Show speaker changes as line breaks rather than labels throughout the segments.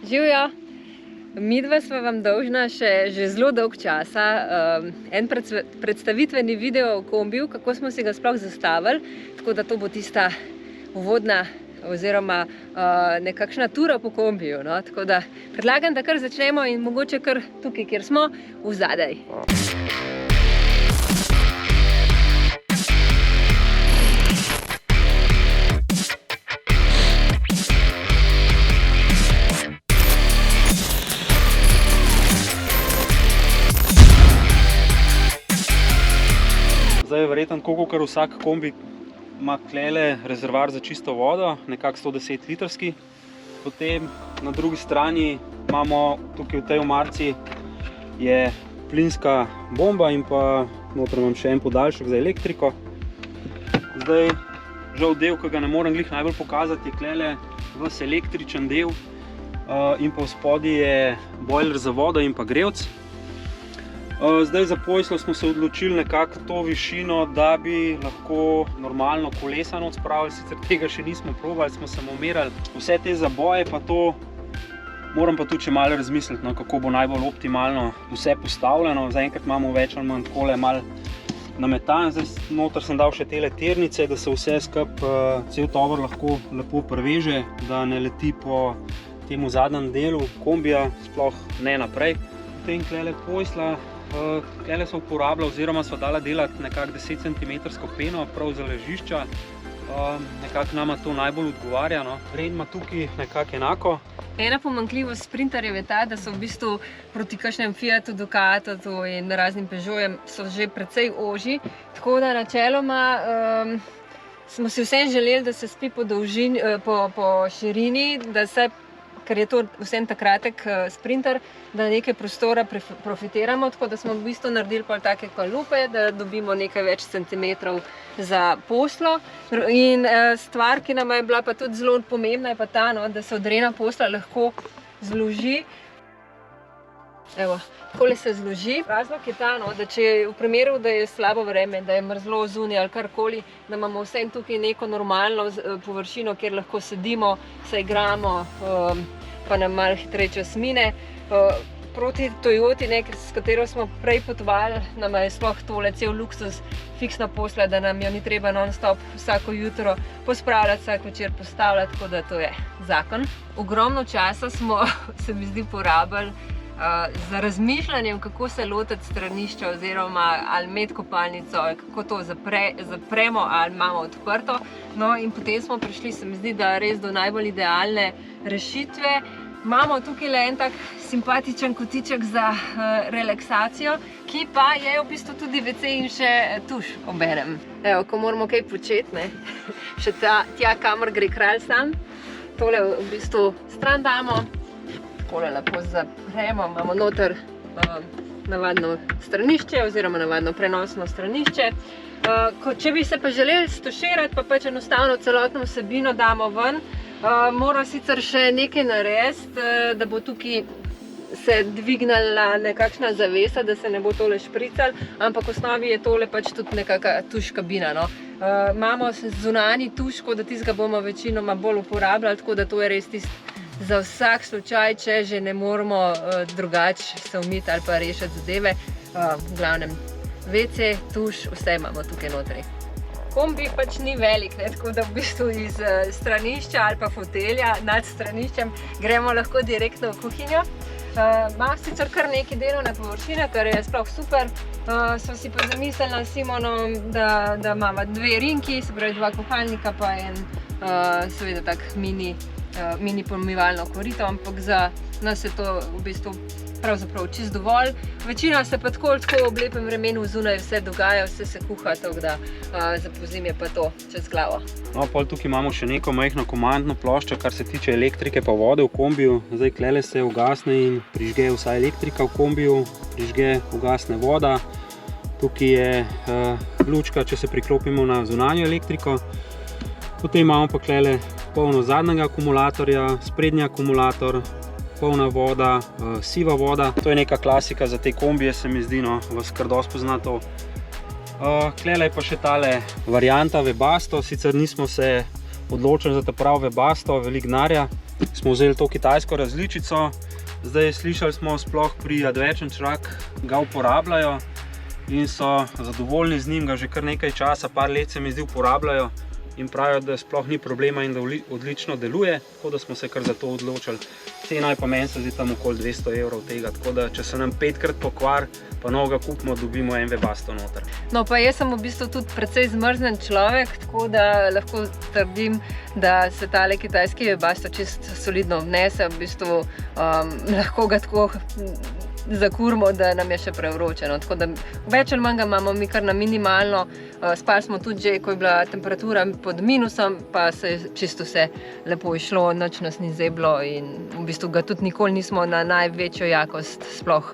Živjo! Midva sva vam dolžna že zelo dolg časa en predstavitveni video o kombiju, kako smo si ga sploh zastavili, tako da to bo tista uvodna oziroma nekakšna tura po kombiju. No? Tako da predlagam, da kar začnemo in mogoče kar tukaj, kjer smo, v zadaj.
Zdaj, verjetno, kot vsak kombi ima tlele rezervoar za čisto vodo, nekako 110 litrski. Potem na drugi strani imamo tukaj v tej omarici je plinska bomba in pa noter imam še en podaljšek za elektriko. Zdaj, žal del, ki ga ne morem glih najbolj pokazati, je tlele ves električen del in pa v spodaj je bojler za vodo in pa grevc. Zdaj za poslo smo se odločili nekako to višino, da bi lahko normalno kolesa not spravili, sicer tega še nismo probali, smo se umerali vse te zaboje, pa to moram pa tudi še malo razmisliti, no, kako bo najbolj optimalno vse postavljeno. Zaenkrat imamo več ali manj takole malo nametan, zdaj noter sem dal še tele tirnice, da se vse skupaj cel tovor lahko lepo preveže, da ne leti po temu zadnjem delu kombija, sploh ne naprej. Potem tlele posla. Tlele so uporabila oziroma sva dala delati nekako 10 cm peno prav za ležišča. Nekako nama to najbolj odgovarja. No. Red ima tukaj nekako enako.
Ena pomanjkljivost sprinterjev je ta, da so v bistvu proti kakšnem Fiatu, Ducatu in raznim Peugeotem so že precej ožji. Tako da načeloma smo si vsem želeli, da se spi po širini, da se, ker je to vsem ta kratek sprinter, da nekaj prostora profitiramo, tako da smo v bistvu naredili pol take kalupe, da dobimo nekaj več centimetrov za poslo. In stvar, ki nam je bila pa tudi zelo pomembna, je pa ta, no, da se odrena posla lahko zloži. Evo, takole se zloži. Razlog je ta, no, da če v primeru, da je slabo vreme, da je mrzlo zunaj ali karkoli, da imamo vsem tukaj neko normalno površino, kjer lahko sedimo, se igramo, pa nam malo hitreje čas mine. Proti Toyoti, s katero smo prej potovali, nam je sploh tole cel luksus, fiksna posla, da nam jo ni treba non-stop vsako jutro pospravljati, vsak večer postavljati, tako da to je zakon. Ogromno časa smo, se mi zdi, porabili za razmišljanjem, kako se lotiti stranišča oziroma ali imeti kopalnico, kako to zapremo ali imamo odprto. No in potem smo prišli, se mi zdi, da res do najbolj idealne rešitve. Imamo tukaj le en tak simpatičen kotiček za relaksacijo, ki pa je v bistvu tudi WC in še tuš obenem. Evo, ko moramo kaj početi, ne, še tja, kamor gre kralj sam. Tole v bistvu stran damo. Takole lepo zapremo, imamo noter navadno stranišče oziroma navadno prenosno stranišče. Če bi se pa želeli stuširati, pa pač enostavno celotno vsebino damo ven, mora sicer še nekaj narediti, da bo tukaj se dvignila nekakšna zavesa, da se ne bo tole špricalo, ampak v osnovi je tole pač tudi nekakšna tuš kabina. No. Imamo zunanji tuš, da tistega bomo večinoma bolj uporabljali, tako da to je res tisto za vsak slučaj, če že ne moramo drugače se umiti ali pa rešiti zadeve. V glavnem, WC, tuš, vse imamo tukaj notri. Kombi pač ni velik, ne, tako da v bistvu iz stranišča ali pa fotelja nad straniščem gremo lahko direktno v kuhinjo. Ima sicer kar nekaj delovne površine, kar je sploh super. Smo si pa zamislili s Simonom, da imamo dve rinki, se pravi dva kuhalnika pa en seveda tak mini pomivalno korito, ampak za nas je to v bistvu pravzaprav čisto dovolj. Večina se pa tako ob lepem vremenu zunaj vse dogaja, vse se kuha, tako da za pozimi je pa to čez glavo.
No, pol tukaj imamo še neko majhno komandno ploščo, kar se tiče elektrike pa vode v kombiju. Zdaj klele se ugasne in prižge vsa elektrika v kombiju, prižge, ugasne voda. Tukaj je lučka, če se priklopimo na zunanjo elektriko. Potem imamo pa klele polno zadnjega akumulatorja, sprednji akumulator, polna voda, siva voda. To je neka klasika za te kombije, se mi zdi, no, vas kar dosti pozna to. Klele je pa še tale varianta Webasto, sicer nismo se odločili za ta prav Webasto, veliko denarja. smo vzeli to kitajsko različico. Zdaj slišali smo, sploh pri Adventure Truck ga uporabljajo in so zadovoljni z njim, ga že kar nekaj časa, par let se mi zdi uporabljajo in pravijo, da sploh ni problema in da odlično deluje, tako da smo se kar za to odločili. Cena je pa meni se zdi tam okoli 200 evrov tega, tako da če se nam 5-krat pokvar, pa novega kupimo, dobimo en webasto noter.
No, pa jaz sem v bistvu tudi precej zmrznen človek, tako da lahko trdim, da se tale kitajski webasto čisto solidno vnese, v bistvu lahko ga tako zakurimo, da nam je še prevročeno. Tako da več ali manj ga imamo mi kar na minimalno. Spali smo tudi že, ko je bila temperatura pod minusom, pa se je čisto vse lepo išlo, nič nas ni zeblo in v bistvu ga tudi nikoli nismo na največjo jakost sploh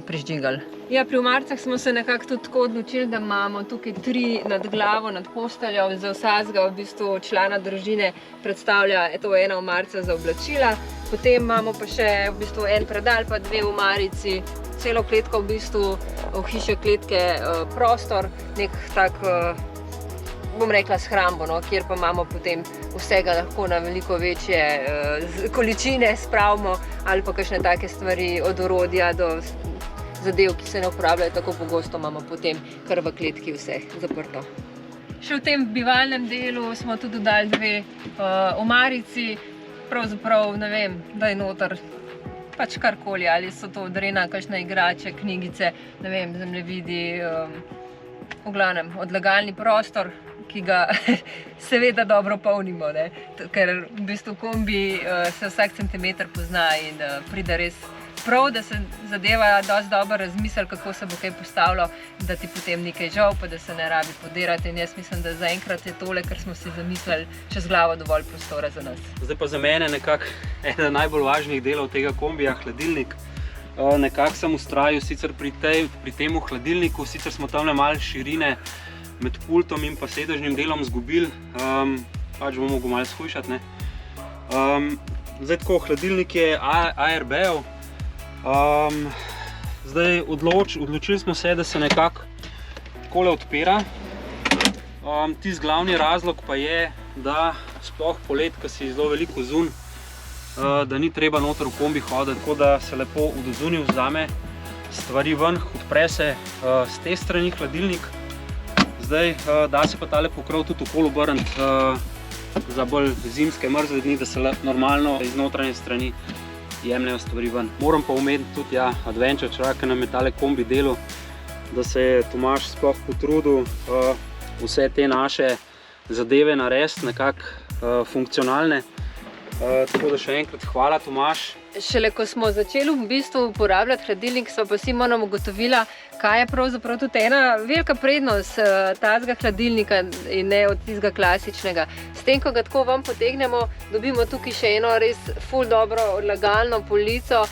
priždigali. Ja, pri omaricah smo se nekako tudi tako odločili, da imamo tukaj 3 nad glavo, nad posteljo. Za vsakega v bistvu člana družine predstavlja to ena omarica za oblačila. Potem imamo pa še v bistvu en predal, pa 2 omarici, celo kletko v bistvu, v hiše kletke prostor, nek tak, bom rekla, shrambo, no, kjer pa imamo potem vsega lahko na veliko večje količine spravimo ali pa kakšne take stvari, od orodja do zadev, ki se ne uporabljajo tako pogosto, imamo potem kar v kletki vse zaprto. Še v tem bivalnem delu smo tudi dodali 2 omarici, pravzaprav ne vem, da je noter pač karkoli, ali so to drena, kakšne igrače, knjigice, ne vem, zemljevidi, v glavnem odlagalni prostor, ki ga seveda dobro polnimo, ne? Ker v bistvu kombi se vsak centimeter pozna in pride res prav, da se zadeva dosti dobro razmisli, kako se bo kaj postavilo, da ti potem ni kaj žal, pa da se ne rabi podirati. In jaz mislim, da zaenkrat je tole, kar smo si zamislili, čez glavo dovolj prostora za nas. Zdaj
pa za mene nekako eden najbolj važnih delov tega kombija, hladilnik. Nekako sem vztrajal sicer pri tem hladilniku, sicer smo tam malo širine med pultom in pa sedežnim delom zgubili, pač bomo mogli malo shujšati, ne. Zdaj tako, hladilnik je ARB-ev. Zdaj odločili smo se, da se nekako takole odpira. Tisti glavni razlog pa je, da sploh polet, ko si zelo veliko zunj, da ni treba noter v kombi hoditi, tako da se lepo od odzunaj vzame stvari ven, odpre se z te strani hladilnik. Zdaj da se pa tale pokrov tudi okoli obrniti za bolj zimske mrzle dni, da se normalno iz notranje strani jemljajo stvari ven. Moram pa omeniti tudi Adventure Truck, ki nam je tale kombi delal, da se je Tomaž sploh potrudil vse te naše zadeve narediti nekako funkcionalne. Tako da še enkrat hvala, Tomaž.
Šele ko smo začeli v bistvu uporabljati hladilnik, smo pa Simonom ugotovila, kaj je pravzaprav tudi ena velika prednost tazga hladilnika in ne od tistega klasičnega. S tem, ko ga tako ven potegnemo, dobimo tukaj še eno res ful dobro odlagalno polico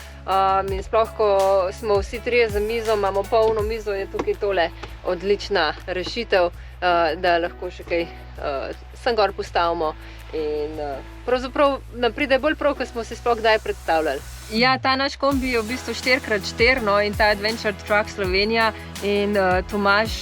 in sploh, ko smo vsi trije za mizo, imamo polno mizo, je tukaj tole odlična rešitev, da lahko še kaj sem gor postavimo. In pravzaprav nam pride bolj prav, ko smo si sploh kdaj predstavljali. Ja, ta naš kombi je v bistvu 4x4, no, in ta Adventure Truck Slovenija in Tomaž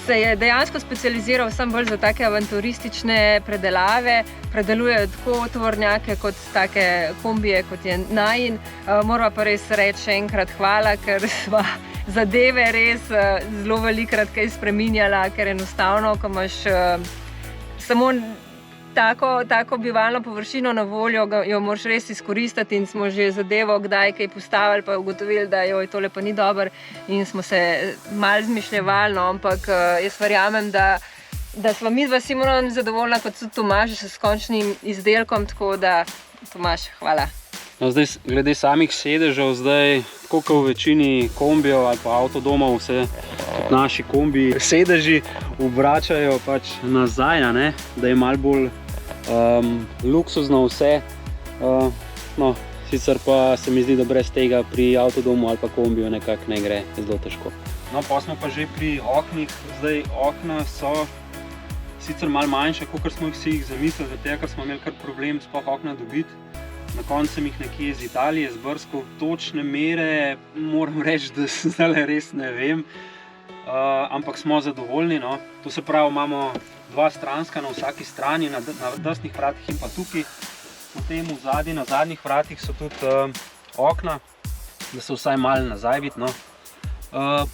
se je dejansko specializiral sam bolj za take avanturistične predelave. Predelujejo tako tovornjake kot take kombije, kot je najin. Morava pa res reči še enkrat hvala, ker sva zadeve res zelo velikokrat kaj spreminjala, ker enostavno, ko imaš samo tako bivalno površino na voljo, jo moraš res izkoristiti in smo že zadevo kdaj kaj postavili, pa ugotovili, da joj, tole pa ni dobro in smo se malo zmišljevali, no, ampak jaz verjamem, da sva midva s Simonom zadovoljna, kot tudi Tomaž s končnim izdelkom, tako da Tomaž, hvala.
No, zdaj, glede samih sedežev, zdaj, tako kot v večini kombijev ali pa avtodomov, se naši kombi sedeži obračajo pač nazaj, ne? Da je malo bolj luksuzno vse. No, sicer pa se mi zdi, da brez tega pri avtodomu ali pa kombiju nekako ne gre, zelo težko. No, pa smo pa že pri oknih. Zdaj, okna so sicer malo manjše, kot smo si jih zamislili, zato ker smo imeli kar problem sploh okna dobiti. Na koncu sem jih nekje iz Italije zbrskal. Točne mere moram reči, da zdaj res ne vem, ampak smo zadovoljni, no. To se pravi, imamo 2 stranska na vsaki strani, na desnih vratih in pa tukaj. V Potem v zadnji, na zadnjih vratih so tudi okna, da se vsaj malo nazaj vidi. No.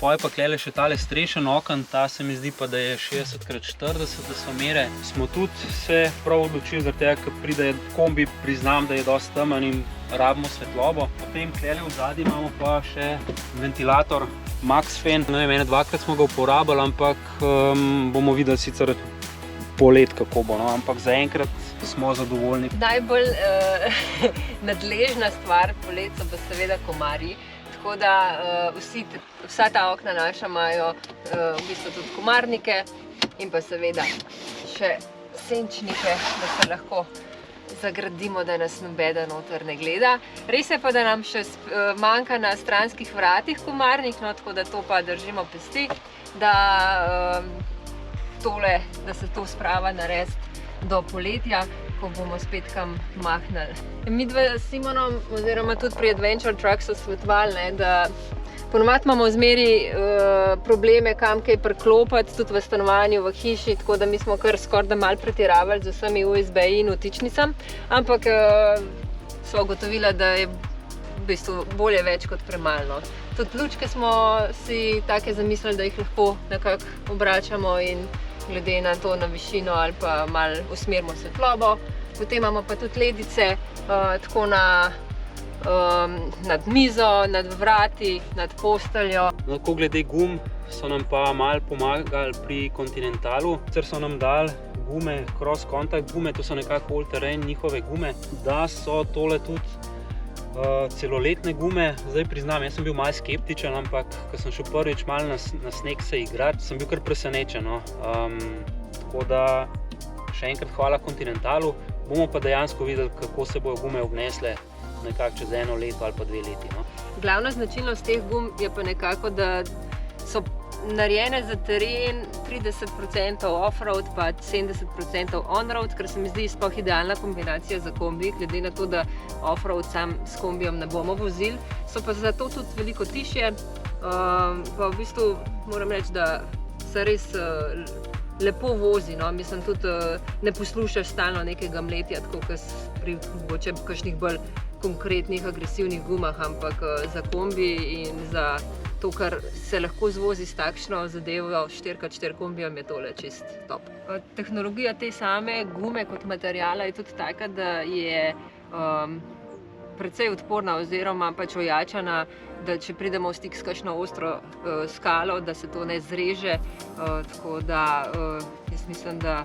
Poje pa klele še tale strešen oken, ta se mi zdi pa, da je 60x40, da so mere. Smo tudi se prav odločili, zaradi tega, ker pride kombi, priznam, da je dosti temen in rabimo svetlobo. Potem klele v zadnji imamo pa še ventilator MaxFan. Ne vem, dvakrat smo ga uporabili, ampak bomo videli sicer polet, kako bo, no, ampak zaenkrat smo zadovoljni.
Najbolj nadležna stvar polet so pa seveda komarji, tako da vsa ta okna naša imajo v bistvu tudi komarnike in pa seveda še senčnike, da se lahko zagradimo, da nas nobeden noter ne gleda. Res je pa, da nam še manjka na stranskih vratih komarnik, no, tako da to pa držimo pesti, da se to sprava narediti do poletja, ko bomo spet kam mahnili. Mi dva s Simonom, oziroma tudi pri Adventure Truck so svetovali, da ponovadi imamo zmeri probleme, kam kaj priklopiti, tudi v stanovanju, v hiši, tako da mi smo kar skoraj da malo pretiravali z vsemi USB-ji in vtičnicami, ampak sva ugotovila, da je v bistvu bolje več kot premalo. Tudi lučke smo si take zamislili, da jih lahko nekako obračamo in glede na to na višino ali pa malo usmerimo svetlobo. Potem imamo pa tudi ledice, tako nad mizo, nad vrati, nad posteljo.
No, ko glede gum, so nam pa malo pomagali pri Continentalu, ker so nam dali gume, cross contact gume, to so nekako all terrain njihove gume, da so tole tudi celoletne gume. Zdaj priznam, jaz sem bil malo skeptičen, ampak ko sem šel prvič malo na sneg se igrati, sem bil kar presenečen. No. Tako da še enkrat hvala Continentalu, bomo pa dejansko videli, kako se bojo gume obnesle nekako čez 1 leto ali pa 2 leti. No.
Glavna značilnost teh gum je pa nekako, da so narejene za teren 30% off-road pa 70% on-road, ker se mi zdi sploh idealna kombinacija za kombi, glede na to, da off-road sam s kombijem ne bomo vozili. So pa zato tudi veliko tišje, pa v bistvu moram reči, da se res lepo vozi, no. Mislim tudi ne poslušaš stalno nekega mletja, tako kot pri mogoče kakšnih bolj konkretnih, agresivnih gumah, ampak za kombi in za to, kar se lahko zvozi s takšno zadevo 4x4 kombijem, je tole čist top. Tehnologija te same gume kot materijala je tudi taka, da je precej odporna oziroma pač ojačana, da če pridemo v stik s kakšno ostro skalo, da se to ne zreže, tako da jaz mislim, da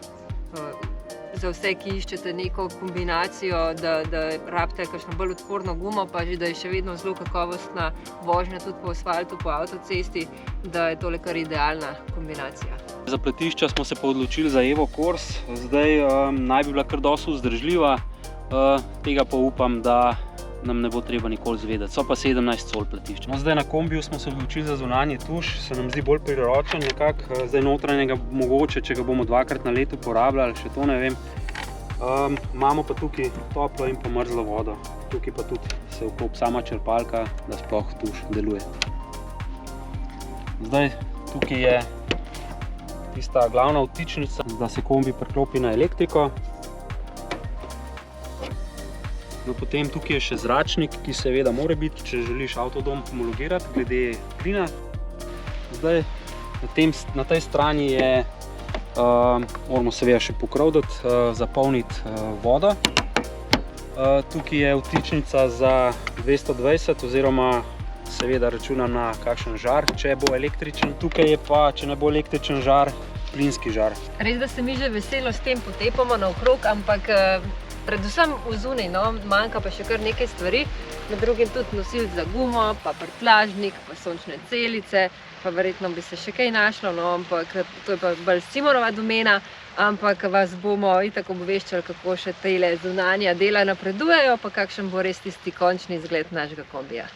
za vse, ki iščete neko kombinacijo, da rabite kakšno bolj odporno gumo, pa že da je še vedno zelo kakovostna vožnja tudi po asfaltu, po avtocesti, da je tole kar idealna kombinacija.
Za pletišča smo se pa odločili za Evo Course, zdaj naj bi bila kar dosti vzdržljiva, tega pa upam, da nam ne bo treba nikoli zvedeti. So pa 17 col pletišča. No, zdaj na kombiju smo se odločili za zunanji tuš, se nam zdi bolj priročen nekako, zdaj notranjega mogoče, če ga bomo 2-krat na leto uporabljali, še to ne vem. Imamo pa tukaj toplo in pa mrzlo vodo, tukaj pa tudi se vkop sama črpalka, da sploh tuš deluje. Zdaj tukaj je tista glavna vtičnica, da se kombi priklopi na elektriko. No, potem tukaj je še zračnik, ki seveda mora biti, če želiš avtodom homologirati glede plina. Zdaj na tej strani je, moramo seveda še pokrovdati, zapolniti vodo. Tukaj je vtičnica za 220 oziroma seveda računam na kakšen žar, če bo električen. Tukaj je pa, če ne bo električen žar, plinski žar.
Res, da se mi že veselo s tem potepamo naokrog, ampak predvsem vzunaj, no, manjka pa še kar nekaj stvari, med drugim tudi nosilc za gumo, pa prtljažnik, pa sončne celice, pa verjetno bi se še kaj našlo, no, ampak to je pa bolj Simonova domena, ampak vas bomo itak obveščali, kako še tele zunanja dela napredujejo, pa kakšen bo res tisti končni izgled našega kombija.